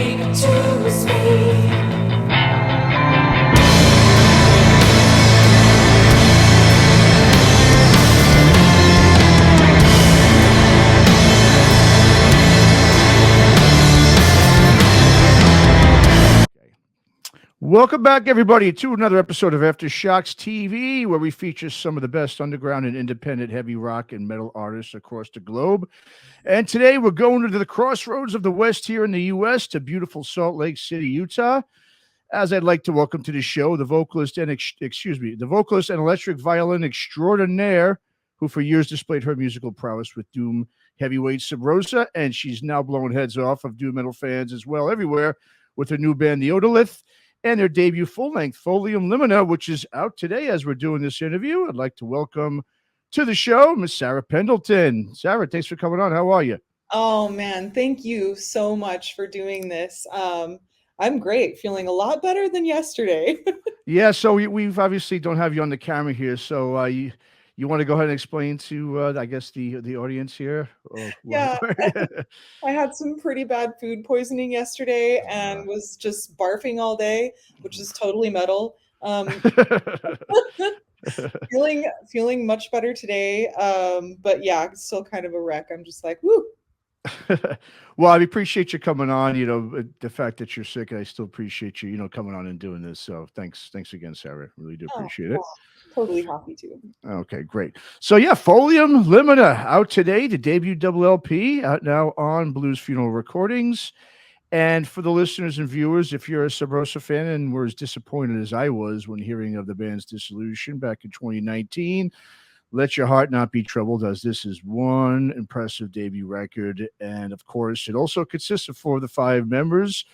bring to speed. Welcome back, everybody, to another episode of AFTERSHOCKS TV, where we feature some of the best underground and independent heavy rock and metal artists across the globe. And today we're going to the crossroads of the West here in the U.S. to beautiful Salt Lake City, Utah. As I'd like to welcome to the show the vocalist and electric violin extraordinaire, who for years displayed her musical prowess with doom heavyweight SUBROSA, and she's now blowing heads off of doom metal fans as well everywhere with her new band, the OTOLITH, and their debut full-length Folium Limina, which is out today as we're doing this interview. I'd like to welcome to the show Miss Sarah Pendleton. Sarah, thanks for coming on. How are you? Oh, man, thank you so much for doing this. I'm great, feeling a lot better than yesterday. Yeah, so we've obviously don't have you on the camera here, so you want to go ahead and explain to, I guess, the audience here? Yeah, I had some pretty bad food poisoning yesterday and was just barfing all day, which is totally metal. Feeling much better today, but yeah, still kind of a wreck. I'm just like, woo. Well, I appreciate you coming on. You know, the fact that you're sick, I still appreciate you, coming on and doing this. So thanks again, Sarah. Really do appreciate it. Totally happy to. Okay, great. So yeah, Folium Limina out today, the debut double LP out now on Blues Funeral Recordings. And for the listeners and viewers, if you're a SUBROSA fan and were as disappointed as I was when hearing of the band's dissolution back in 2019, let your heart not be troubled, as this is one impressive debut record. And of course, it also consists of 4 of the 5 members.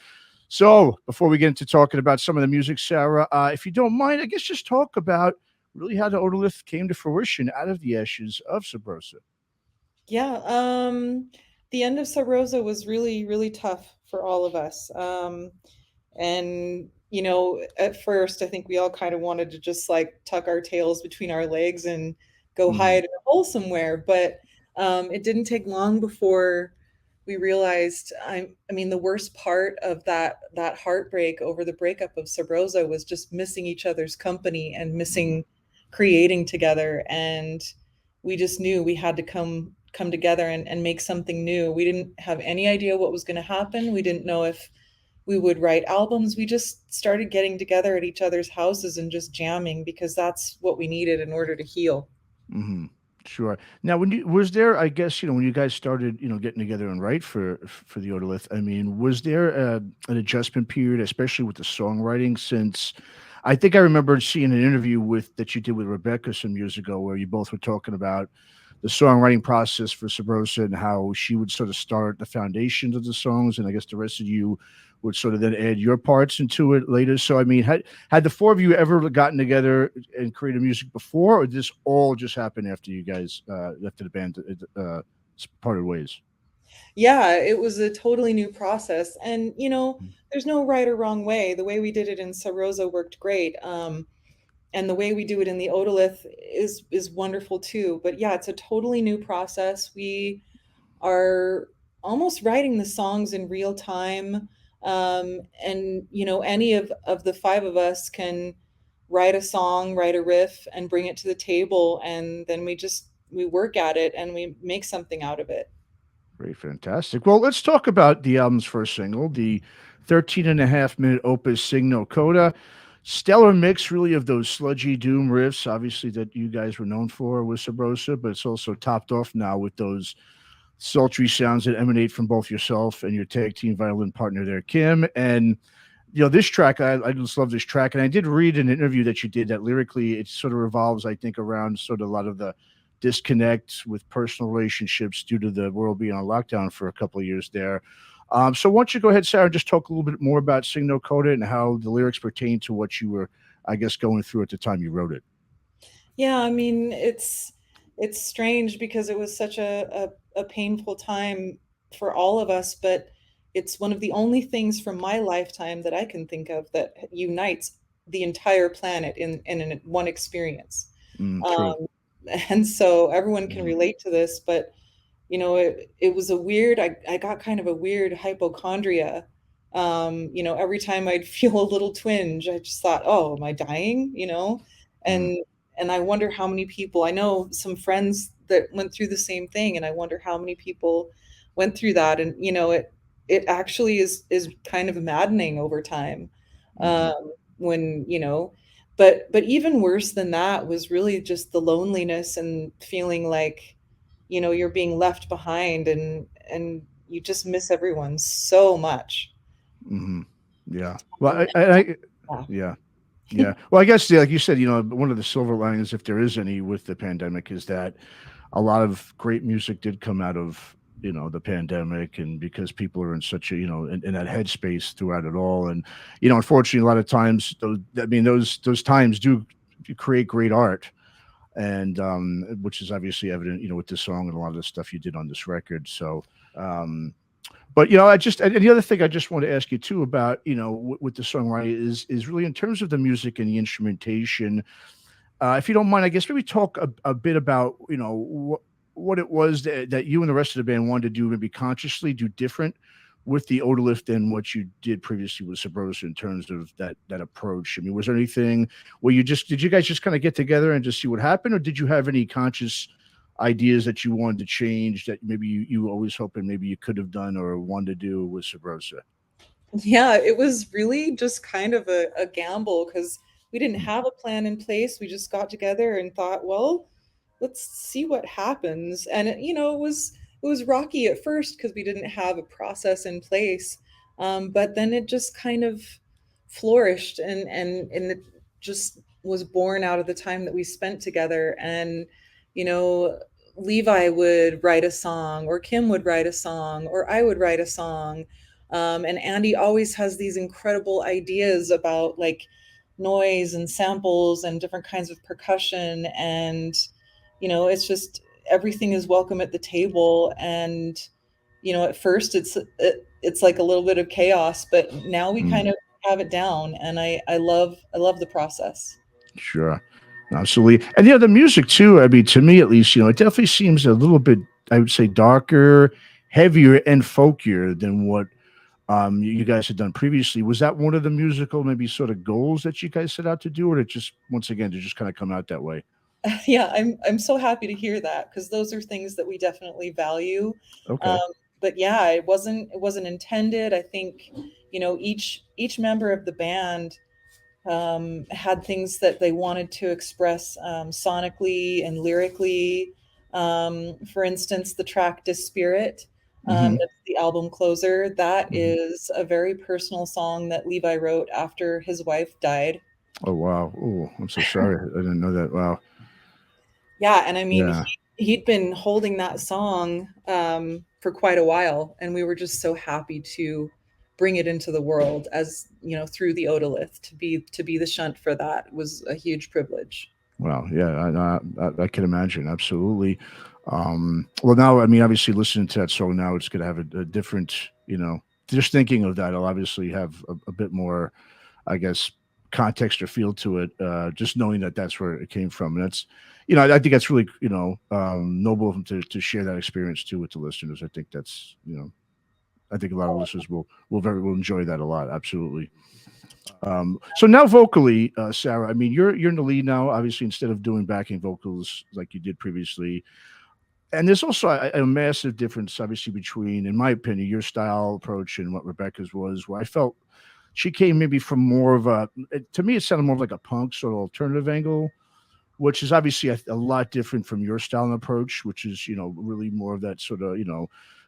So before we get into talking about some of the music, Sarah, if you don't mind, I guess just talk about really how the OTOLITH came to fruition out of the ashes of SUBROSA. Yeah, the end of SUBROSA was really, really tough for all of us. And, you know, at first, I think we all kind of wanted to just like tuck our tails between our legs and go hide in a hole somewhere. But it didn't take long before we realized, I mean, the worst part of that heartbreak over the breakup of SUBROSA was just missing each other's company and missing creating together. And we just knew we had to come together and make something new. We didn't have any idea what was going to happen. We didn't know if we would write albums. We just started getting together at each other's houses and just jamming, because that's what we needed in order to heal. Mm-hmm. Sure. Now, was there, I guess, when you guys started, getting together and write for the OTOLITH, I mean, was there an adjustment period, especially with the songwriting? Since I think I remember seeing an interview that you did with Rebecca some years ago, where you both were talking about the songwriting process for SUBROSA and how she would sort of start the foundations of the songs, and I guess the rest of you would sort of then add your parts into it later. So, I mean, had the 4 of you ever gotten together and created music before, or did this all just happen after you guys after the band parted ways? Yeah, it was a totally new process, and there's no right or wrong way. The way we did it in SUBROSA worked great, and the way we do it in the OTOLITH is wonderful too. But yeah, it's a totally new process. We are almost writing the songs in real time. And any of the 5 of us can write a song, write a riff, and bring it to the table, and then we work at it and we make something out of it. Very fantastic. Well, let's talk about the album's first single, the 13.5-minute opus Sing No Coda. Stellar mix, really, of those sludgy doom riffs, obviously, that you guys were known for with SUBROSA, but it's also topped off now with those sultry sounds that emanate from both yourself and your tag team violin partner there, Kim. And this track, I just love this track. And I did read an interview that you did that lyrically it sort of revolves, I think, around sort of a lot of the disconnect with personal relationships due to the world being on lockdown for a couple of years there. So why don't you go ahead, Sarah, and just talk a little bit more about Sing No Coda and how the lyrics pertain to what you were, I guess, going through at the time you wrote it. Yeah, I mean, it's strange because it was such a painful time for all of us, but it's one of the only things from my lifetime that I can think of that unites the entire planet in one experience. And so everyone can relate to this, but it was a weird, I got kind of a weird hypochondria You know, every time I'd feel a little twinge, I just thought, oh, am I dying? You know, Mm, and I wonder how many people, I know some friends that went through the same thing, and I wonder how many people went through that. And you know, it actually is kind of maddening over time. mhm, When, you know, but even worse than that was really just the loneliness and feeling like, you know, you're being left behind, and you just miss everyone so much. mhm. Yeah. Well, And yeah. yeah. Yeah. Well, I guess, yeah, like you said, one of the silver linings, if there is any, with the pandemic, is that a lot of great music did come out of the pandemic, and because people are in such a in that headspace throughout it all, and unfortunately, a lot of times those times do create great art, and which is obviously evident with this song and a lot of the stuff you did on this record. So um but I just, and the other thing I just want to ask you too about with the songwriting is really in terms of the music and the instrumentation. If you don't mind, I guess maybe talk a bit about what it was that you and the rest of the band wanted to do, maybe consciously do different with the Otolith than what you did previously with Subrosa in terms of that approach. I mean, was there anything where did you guys just kind of get together and just see what happened, or did you have any conscious ideas that you wanted to change that maybe you always hoping maybe you could have done or wanted to do with Subrosa? Yeah, it was really just kind of a gamble because we didn't have a plan in place. We just got together and thought, well, let's see what happens. And you know, it was rocky at first because we didn't have a process in place. But then it just kind of flourished, and it just was born out of the time that we spent together. And you know, Levi would write a song, or Kim would write a song, or I would write a song. And Andy always has these incredible ideas about like noise and samples and different kinds of percussion. And, you know, it's just everything is welcome at the table. And, you know, at first it's like a little bit of chaos, but now we Mm, kind of have it down. And I love the process. sure. Absolutely. And the music too, I mean, to me at least, it definitely seems a little bit, I would say, darker, heavier, and folkier than what you guys had done previously. Was that one of the musical maybe sort of goals that you guys set out to do, or did it just once again to just kind of come out that way? Yeah, I'm so happy to hear that because those are things that we definitely value. Um, Okay. but yeah, it wasn't intended. I think, you know, each member of the band had things that they wanted to express sonically and lyrically. For instance, the track "Dispirit," Hmm. that's the album closer. That Hmm. is a very personal song that Levi wrote after his wife died. Oh wow. Oh, I'm so sorry. I didn't know that. Wow. Yeah, and I mean, Yeah. he'd been holding that song for quite a while, and we were just so happy to bring it into the world as you know through the otolith to be the shunt for that was a huge privilege. Wow. Yeah. I can imagine. Absolutely. Well, now, I mean, obviously, listening to that song now, it's going to have a different, just thinking of that, it'll obviously have a bit more, I guess, context or feel to it. Just knowing that that's where it came from, and that's, I think that's really, noble of them to share that experience too with the listeners. I think that's, I think a lot of listeners will enjoy that a lot. Absolutely. So now vocally, Sarah, I mean, you're in the lead now. Obviously, instead of doing backing vocals like you did previously, and there's also a massive difference, obviously, between, in my opinion, your style approach and what Rebecca's was. Where I felt she came maybe from more of to me, it sounded more like a punk sort of alternative angle, which is obviously a lot different from your style and approach, which is really more of that sort of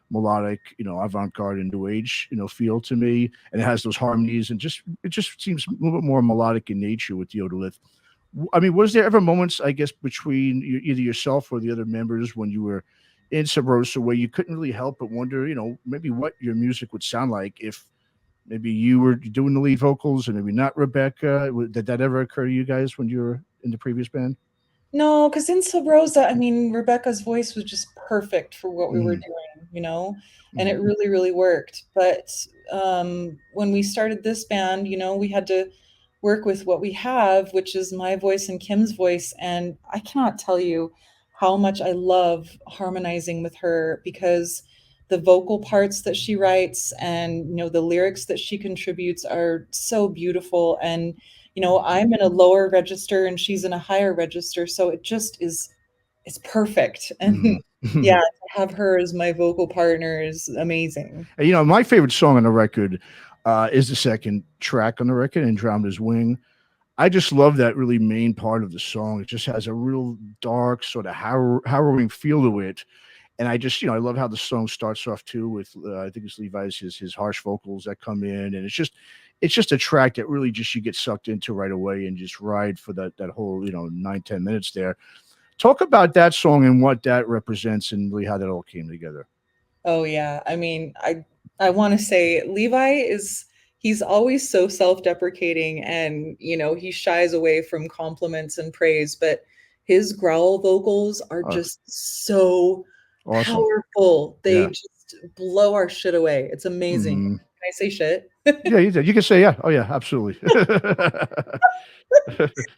melodic, avant-garde and new age feel to me, and it has those harmonies, and it just seems a little bit more melodic in nature with the Otolith. I mean, was there ever moments, I guess, between either yourself or the other members when you were in Subrosa where you couldn't really help but wonder, maybe what your music would sound like if maybe you were doing the lead vocals and maybe not Rebecca? Did that ever occur to you guys when you were in the previous band? No, because in Sub Rosa, I mean, Rebecca's voice was just perfect for what we were Mm, doing, you know, and mm, it really, really worked. But when we started this band, you know, we had to work with what we have, which is my voice and Kim's voice. And I cannot tell you how much I love harmonizing with her because the vocal parts that she writes and, you know, the lyrics that she contributes are so beautiful. And, you know, I'm in a lower register and she's in a higher register. So it just is, it's perfect. And Mhm. yeah, to have her as my vocal partner is amazing. And, you know, my favorite song on the record is the second track on the record, Andromeda's Wing. I just love that really main part of the song. It just has a real dark, sort of harrowing feel to it. And I just, you know, I love how the song starts off too with I think it's Levi's his harsh vocals that come in, and it's just a track that really just you get sucked into right away and just ride for that whole, you know, 9-10 minutes there. Talk about that song and what that represents and really how that all came together. Oh yeah. I mean, I want to say Levi is he's always so self-deprecating and, you know, he shies away from compliments and praise, but his growl vocals are Uh, just so awesome. powerful. They Yeah. just blow our shit away. It's amazing. Mhm. Can I say shit? Yeah, you did. You can say yeah. Oh yeah, absolutely.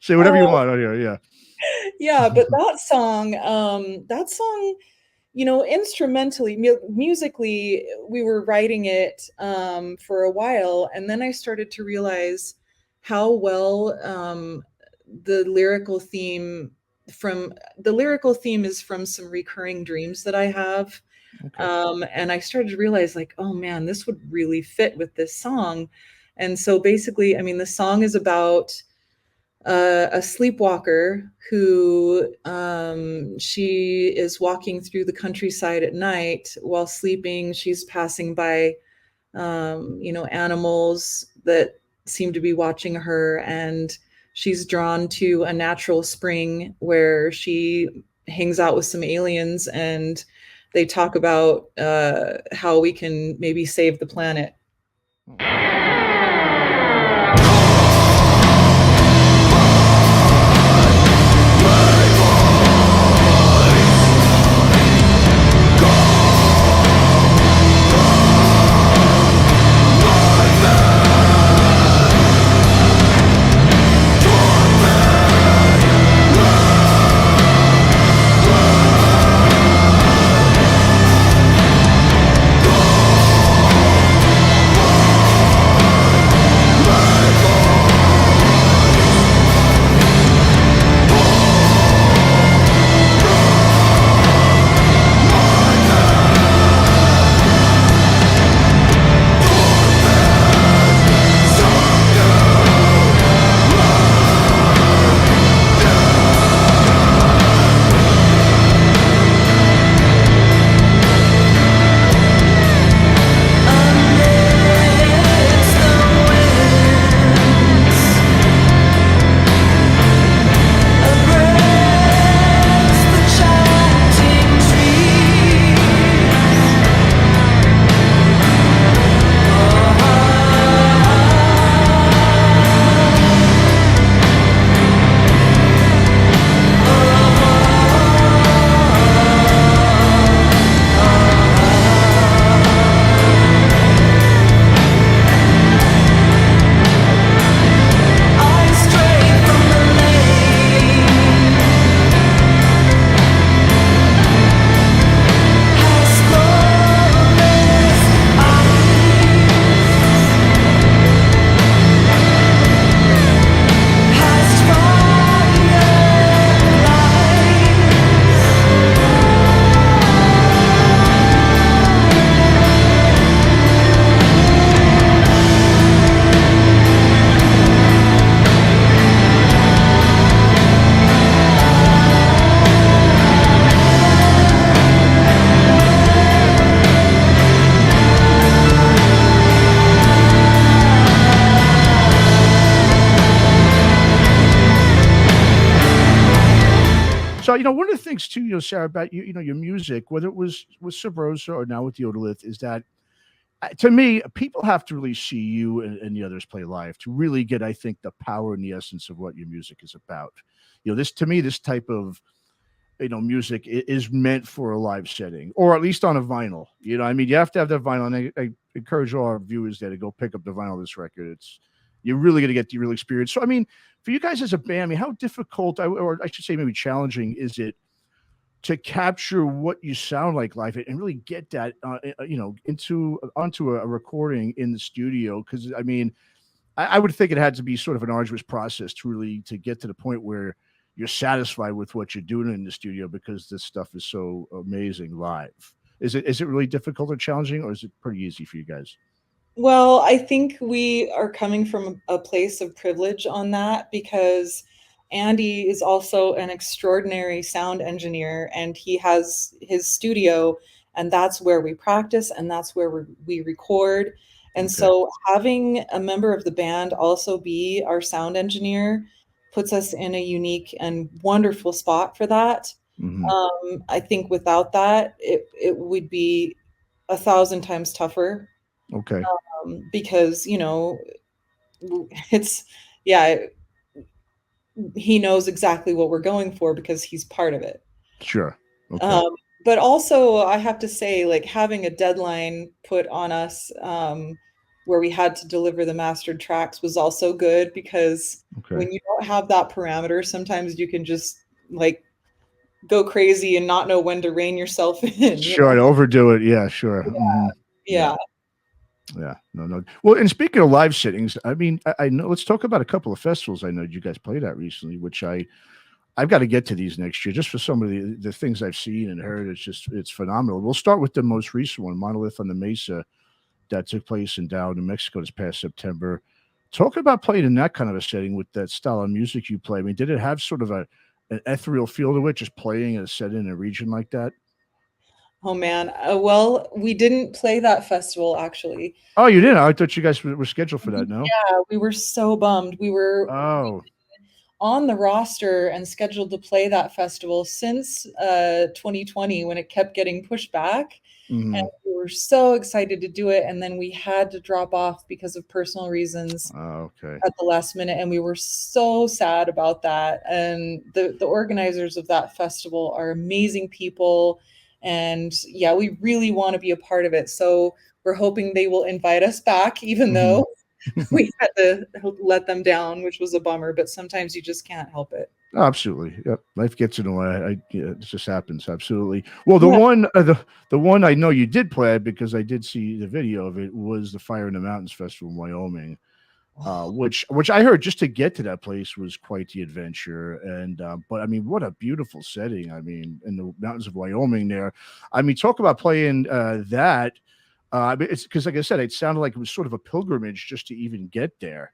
Say whatever you want. Oh yeah, yeah. Yeah, but that song, you know, instrumentally, musically, we were writing it for a while, and then I started to realize how well the lyrical theme is from some recurring dreams that I have. Okay. And I started to realize, like, oh man, this would really fit with this song. And so basically, I mean, the song is about a sleepwalker who she is walking through the countryside at night while sleeping. She's passing by, you know, animals that seem to be watching her, and she's drawn to a natural spring where she hangs out with some aliens, and they talk about how we can maybe save the planet. So, you know, one of the things too, you know, Sarah, about you, you know, your music, whether it was with Subrosa or now with the Odolith, is that to me, people have to really see you and the others play live to really get, I think, the power and the essence of what your music is about. You know, this to me, this type of you know music is meant for a live setting, or at least on a vinyl. You know, I mean, you have to have that vinyl. And I encourage all our viewers there to go pick up the vinyl of this record. It's you're really going to get the real experience. So, I mean, for you guys as a band, I mean, how difficult, or I should say, maybe challenging, is it to capture what you sound like live and really get that, into onto a recording in the studio? Because I mean, I would think it had to be sort of an arduous process to really to get to the point where you're satisfied with what you're doing in the studio because this stuff is so amazing live. Is it really difficult or challenging, or is it pretty easy for you guys? Well, I think we are coming from a place of privilege on that because Andy is also an extraordinary sound engineer and he has his studio, and that's where we practice and that's where we record. And Okay. so having a member of the band also be our sound engineer puts us in a unique and wonderful spot for that. Hmm. I think without that, it would be a thousand times tougher, Okay. because it's yeah, he knows exactly what we're going for because he's part of it. Sure. Okay. um, but also I have to say, like, having a deadline put on us, where we had to deliver the mastered tracks was also good, because Okay. when you don't have that parameter, sometimes you can just like go crazy and not know when to rein yourself in, you Sure. know. To overdo it. Yeah. Sure. Hmm. Yeah. Yeah. Yeah. No. No. Well, and speaking of live sittings, I mean, I know. Let's talk about a couple of festivals I know you guys played at recently, which I've got to get to these next year just for some of the things I've seen and heard. It's phenomenal. We'll start with the most recent one, Monolith on the Mesa, that took place in Dow, New Mexico this past September. Talk about playing in that kind of a setting with that style of music you play. I mean, did it have sort of an ethereal feel to it, just playing a set in a region like that? Oh man. Well, we didn't play that festival actually. Oh, you didn't? I thought you guys were scheduled for that. No. Yeah, we were so bummed. We Oh. on the roster and scheduled to play that festival since 2020, when it kept getting pushed back. And Hmm. we were so excited to do it. And then we had to drop off because of personal reasons Oh, okay. at the last minute. And we were so sad about that. And the organizers of that festival are amazing people. And yeah, we really want to be a part of it. So we're hoping they will invite us back, even Hmm. though we had to let them down, which was a bummer, but sometimes you just can't help it. Absolutely. Yep. Life gets in the way. Yeah, it just happens. Absolutely. Well, Yeah. the one I know you did play because I did see the video of it was the Fire in the Mountains Festival in Wyoming, which I heard just to get to that place was quite the adventure. And but I mean, what a beautiful setting. I mean, in the mountains of Wyoming there. I mean, talk about playing that. I mean, it's because, like I said, it sounded like it was sort of a pilgrimage just to even get there.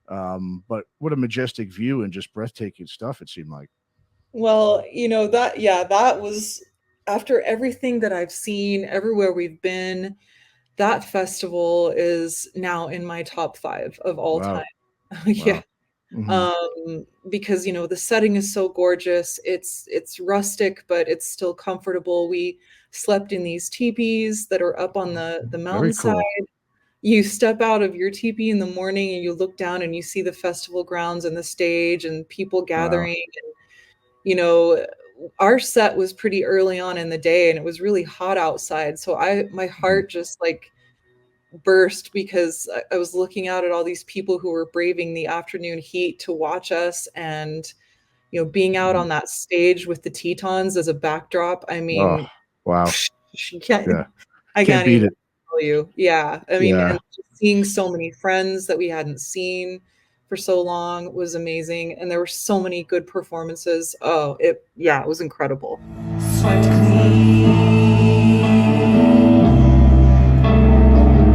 But what a majestic view and just breathtaking stuff it seemed like. Well, that, yeah, that was, after everything that I've seen, everywhere we've been, that festival is now in my top 5 of all time. Wow. Yeah. Wow. Hmm. Because the setting is so gorgeous. It's rustic, but it's still comfortable. We slept in these teepees that are up on the Very mountainside. cool. You step out of your teepee in the morning and you look down and you see the festival grounds and the stage and people Wow. gathering. you know, our set was pretty early on in the day and it was really hot outside. So my Mhm. heart just like burst, because I was looking out at all these people who were braving the afternoon heat to watch us, and being out Mhm. on that stage with the Tetons as a backdrop. I Oh, mean, wow. you can't Yeah. I Can't can't beat even it. tell you. Yeah. I mean, Yeah. and just seeing so many friends that we hadn't seen for so long was amazing. And there were so many good performances. Oh, yeah, it was incredible. Swept clean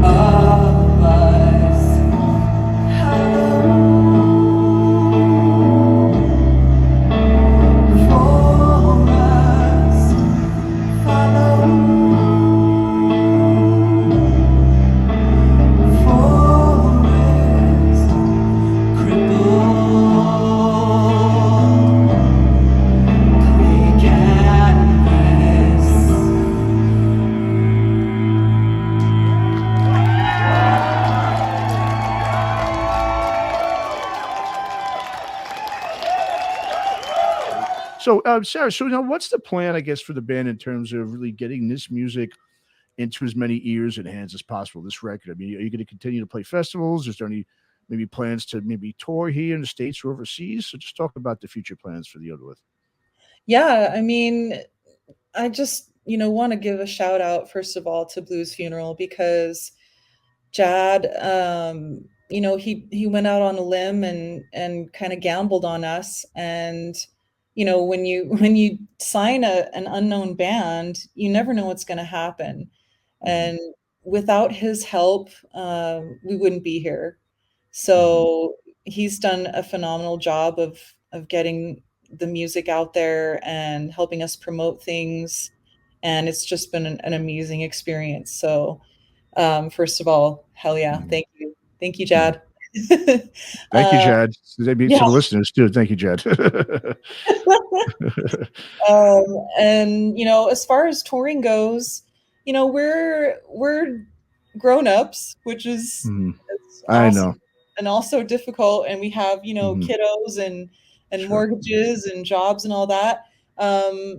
of us. For us, follow. Forest crippled, clay canvas. So, Sarah, so now what's the plan, I guess, for the band in terms of really getting this music into as many ears and hands as possible? This record. I mean, are you going to continue to play festivals? Is there any maybe plans to maybe tour here in the States or overseas? So just talk about the future plans for the Odolith. Yeah, I mean, I just, want to give a shout out, first of all, to Blues Funeral, because Jad, he went out on a limb and kind of gambled on us. And, when you when you sign an unknown band, you never know what's going to happen. And without his help, we wouldn't be here. So he's done a phenomenal job of getting the music out there and helping us promote things. And it's just been an amazing experience. So, first of all, hell yeah. Mhm. Thank you. Thank you, Jad. Thank you, Uh, Jad. Maybe yeah. to the listeners too. Thank you, Jad. And as far as touring goes, we're grown-ups, which is Mhm. it's I awesome know. and also difficult, and we have, Mhm. kiddos and Sure. mortgages and jobs and all that.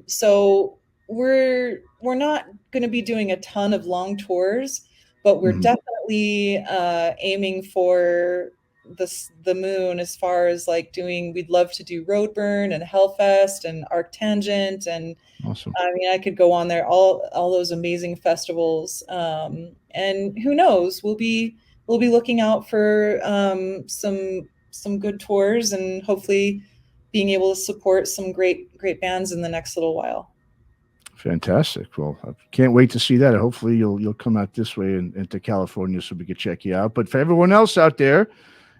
So we're not going to be doing a ton of long tours, but we're Mhm. definitely aiming for the moon, as far as like we'd love to do Roadburn and Hellfest and Arctangent, and Awesome. I mean, I could go on there, all those amazing festivals. And who knows, we'll be looking out for some good tours, and hopefully being able to support some great bands in the next little while. Fantastic. Well, I can't wait to see that. Hopefully, you'll come out this way and into California so we can check you out. But for everyone else out there,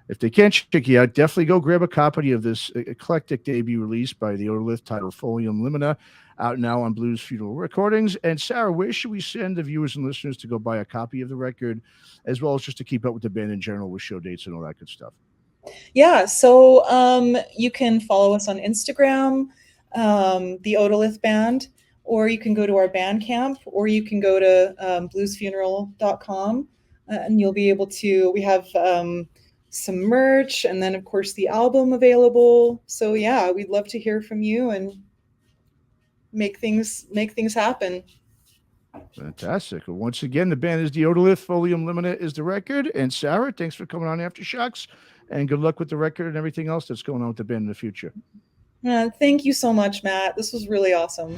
if they can't check you out, definitely go grab a copy of this eclectic debut release by the OTOLITH titled Folium Limina, out now on Blues Funeral Recordings. And Sarah, where should we send the viewers and listeners to go buy a copy of the record, as well as just to keep up with the band in general with show dates and all that good stuff? Yeah, so you can follow us on Instagram, the Otolith Band, or you can go to our Bandcamp, or you can go to bluesfuneral.com, and you'll be able to. We have some merch, and then of course the album available. So yeah, we'd love to hear from you and make things happen. Fantastic. Well, once again, the band is the Otolith. Folium Limina is the record. And Sarah, thanks for coming on Aftershocks, and good luck with the record and everything else that's going on with the band in the future. Thank you so much, Matt. This was really awesome.